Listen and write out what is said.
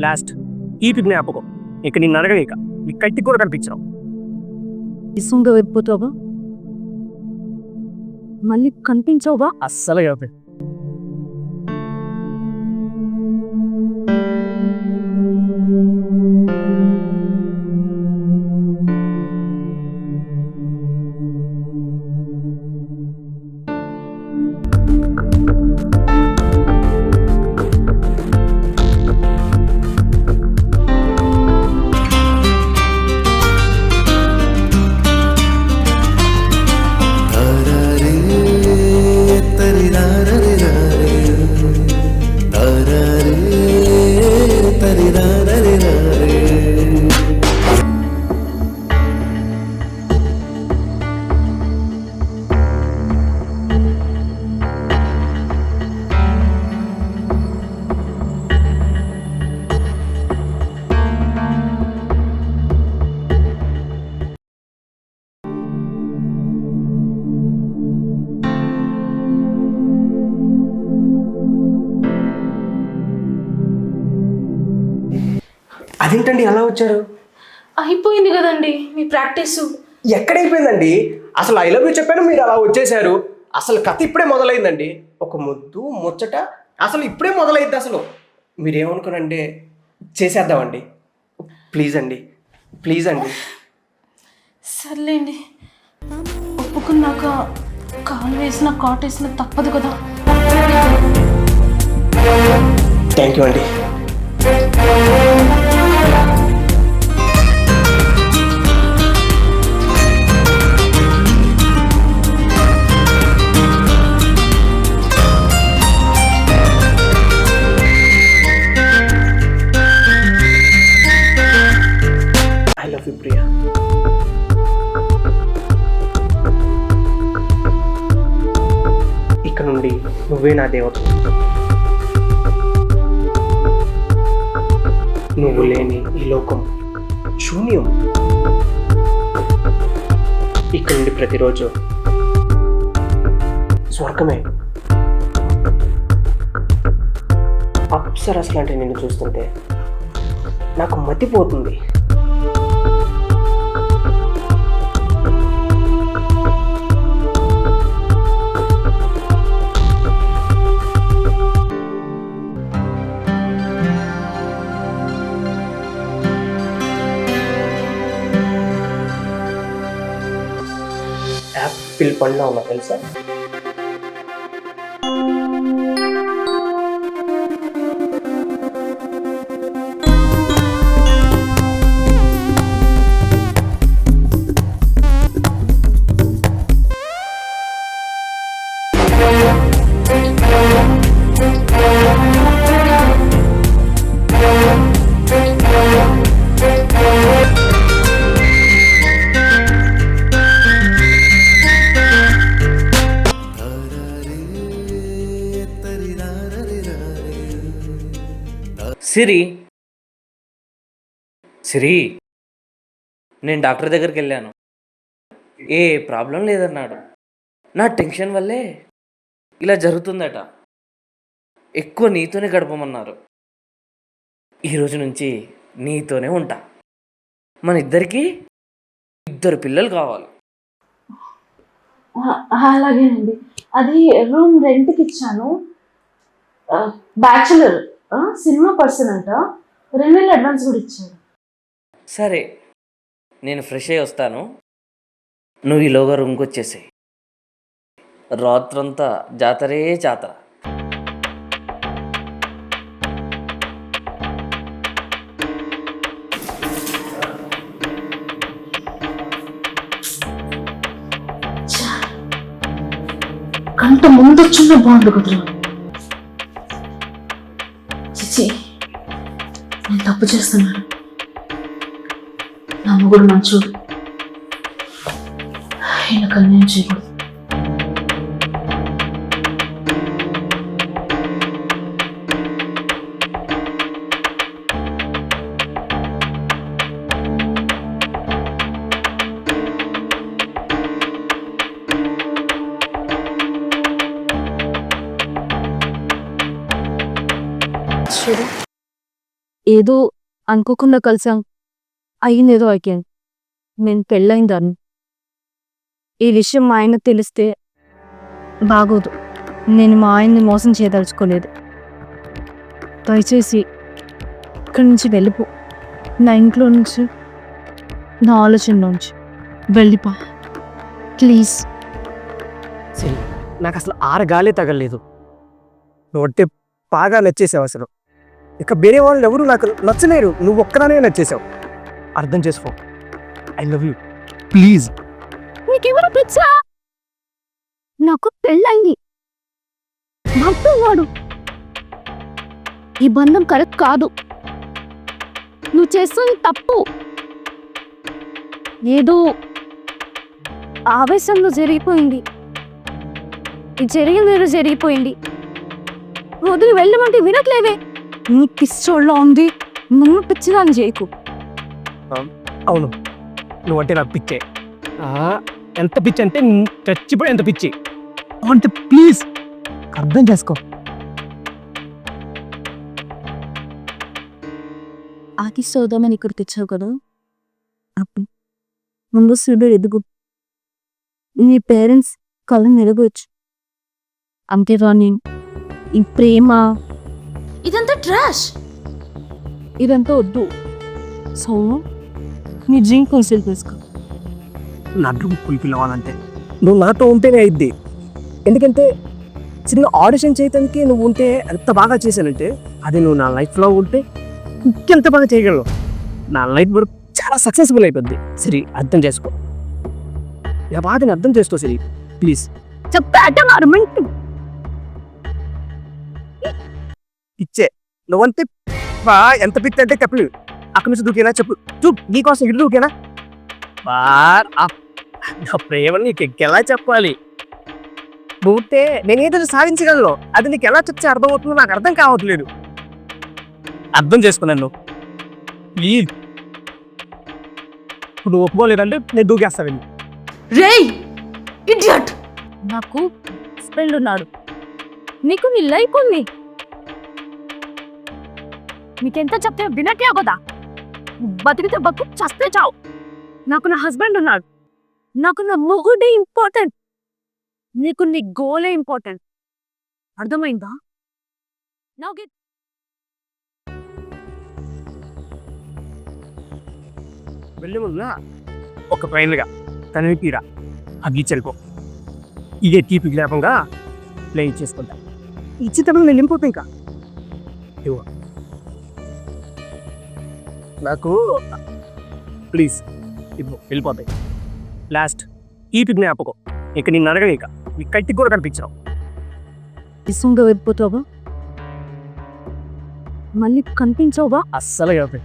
Last ఈ జ్ఞాపకం ఇక నిన్ను అడగలేక నీ కట్టి కూడా కనిపించడం. ఇసుంగా వెళ్ళిపోతావా? మళ్ళీ కనిపించవుగా? అస్సలు కాదు. అదేంటండి అలా వచ్చారు? అయిపోయింది కదండి మీ ప్రాక్టీస్. ఎక్కడైపోయిందండి? అసలు ఐ లవ్ యూ చెప్పాను, మీరు అలా వచ్చేసారు. అసలు కథ ఇప్పుడే మొదలైందండి. ఒక ముద్దు ముచ్చట అసలు ఇప్పుడే మొదలైంది. అసలు మీరేమనుకోనండి, చేసేద్దామండి. ప్లీజ్ అండి, ప్లీజ్ అండి. సర్లేండి, ఒప్పుకున్నాక కాలు వేసిన కాటేసిన తప్పదు కదా. థ్యాంక్ యూ అండి. I love you Priya. ఇక నుండి నువ్వే నా దేవత. నువ్వు లేని ఈ లోకం శూన్యం. ఇక్కడ నుండి ప్రతిరోజు స్వర్గమే. అప్సరస్ లాంటి నిన్ను చూస్తుంటే నాకు మతిపోతుంది. యాపిల్ పండ్లా ఉన్నా తెలుసా? సిరి, సిరి, నేను డాక్టర్ దగ్గరికి వెళ్ళాను. ఏ ప్రాబ్లం లేదన్నాడు. నా టెన్షన్ వల్లే ఇలా జరుగుతుందట. ఎక్కువ నీతోనే గడపమన్నారు. ఈరోజు నుంచి నీతోనే ఉంటా. మన ఇద్దరికి 2 పిల్లలు కావాలి. అలాగేనండి. అది రూమ్ రెంట్కి ఇచ్చాను. బ్యాచులర్, సినిమా పర్సన్ అంట. 2 అడ్వాన్స్ కూడా ఇచ్చాడు. సరే, నేను ఫ్రెష్ అయ్యి వస్తాను. నువ్వు ఈలోగా రూమ్కి వచ్చేసాయి. రాత్రంతా జాతరే జాతర. కంట ముందొచ్చిన బాండ్లు కుదరవు. చిచి, నేను తప్పు చేస్తున్నాను. నా మొగుడు మంచోడు, ఈయనకు అన్యాయం చేయకూడదు. చూడు ఏదో అనుకోకుండా కలిసాం అయ్యిందేదో అయిపోయింది. నేను పెళ్ళయిందాన్ని. ఈ విషయం మా ఆయనకు తెలిస్తే బాగోదు. నేను మా ఆయన్ని మోసం చేయదలుచుకోలేదు. దయచేసి ఇక్కడి నుంచి వెళ్ళిపో. నా ఇంట్లో నుంచి, నా ఆలోచన నుంచి వెళ్ళిపో ప్లీజ్. సరే, నాకు అసలు ఆరగాలే తగలేదు. నువ్వు అంటే బాగా నచ్చేసావు అసలు. ఇక వేరే వాళ్ళు ఎవరు నాకు నచ్చలేరు, నువ్వు ఒక్కదానే నచ్చేసావు. అర్థం చేసుకో. I love you please. నీకెవరు పిచ్చా? నాకు పెళ్ళయింది, భర్త ఉన్నాడు. ఈ బంధం కరెక్ట్ కాదు. నువ్వు చేస్తుంది తప్పు. ఏదో ఆవేశంలో జరిగిపోయింది. ఇది జరిగింది జరిగిపోయింది. వదిలి వెళ్ళమంటే వినట్లేవే. నీ పిచ్చోళ్ళలో ఉంది, నన్ను పిచ్చిదాన్ని చేయకు. అవును, నువ్వంటే నాకు పిచ్చే. ఎంత పిచ్చి అంటే చచ్చిపోయి ఎంత పిచ్చి అంటే ప్లీజ్ అర్థం చేసుకో. ఆకిస్తోదామని ఇక్కడ తెచ్చావు కదా, అప్పుడు ముందు సూర్యుడు ఎదుగు. నీ పేరెంట్స్ కళ్ళు నెరగొచ్చు. అంతేరా నేను ఈ ప్రేమ ఇదంతా ట్రాష్. ఇదంతా వద్దు. సో నీ డ్రీమ్ కన్సిల్ చేసుకో. నా డ్రీమ్ ఫుల్ఫిల్ అవ్వాలంటే నువ్వు నాతో ఉంటేనే అయిద్ది. ఎందుకంటే చిన్న ఆడిషన్ చేయడానికి నువ్వు ఉంటే ఎంత బాగా చేశానంటే, అది నువ్వు నా లైఫ్లో ఉంటే ఇంకెంత బాగా చేయగలవు. నా లైఫ్ వరకు చాలా సక్సెస్ఫుల్ అయిపోద్ది. సరే అర్థం చేసుకో. నా బాధని అర్థం చేసుకో సరే ప్లీజ్. ఇచ్చే నువ్వంతే బా ఎంత పిచ్చి అంటే చెప్పు. అక్కడి నుంచి దూకేనా చెప్పు. నీకోసం ఇల్లు దూకేనా నా ప్రేమని నీకు ఎలా చెప్పాలి? నువ్వుతే నేనేదో సాధించగలను, అది నీకు ఎలా చెప్తే అర్థమవుతుందో నాకు అర్థం కావట్లేదు. అర్థం చేసుకున్నాను ప్లీజ్. ఇప్పుడు నువ్వు ఒప్పుకోలేదంటే నేను దూకేస్తాను. రేయ్ ఇడియట్. నాకు హస్బెండ్ ఉన్నాడు, నీకు నీ లైఫ్ ఉంది. నీకెంత చెప్తే వినట్లే కదా. బతికితే బతుకు, చస్తే చావు. నాకు నా హస్బెండ్ ఉన్నాడు, నాకు నా మొగుడే ఇంపార్టెంట్, నీకు నీ గోలే ఇంపార్టెంట్. అర్థమైందా? నాకు వెళ్ళే ముందు ఒక ఫైనల్గా తనవి తీరా అగ్గి చెల్పో. ఇదే తీపి జ్ఞాపంగా ప్లే చేసుకుంటా. ఇచ్చిన తర్వాత నేను వెళ్ళిపోతా. ఇంకా ఇవ్వ నాకు ప్లీజ్ ఇవ్వు, వెళ్ళిపోతాయి. లాస్ట్ తీపి జ్ఞాపకం. ఇక నిన్ను అడగ, ఇక నీ కట్టికి కూడా కనిపించావు. ఇసుంగా వెళ్ళిపోతావా? మళ్ళీ కనిపించవుగా? అస్సలు కాదు.